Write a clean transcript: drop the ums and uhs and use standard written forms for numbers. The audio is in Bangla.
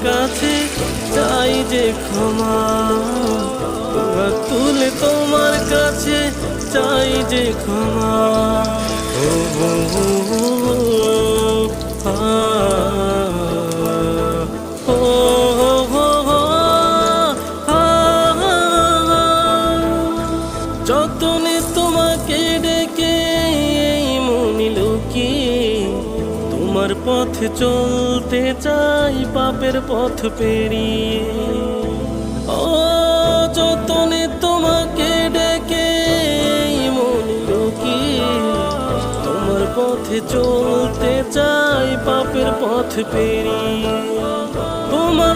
কাছে চাই যে ক্ষমা, হাত তুলে তোমার কাছে চাই যে ক্ষমা। ও হো হো হো, ও হো হো হো, যতনে তোমাকে ডেকে এই মনে লুকিয়ে তোমার পথে চলতে চাই পাপের পথ পেরিয়ে। ও যতনে তোমাকে ডেকে এই মনে লুকিয়ে তোমার পথে চলতে চাই পাপের পথ পেরিয়ে। তোমার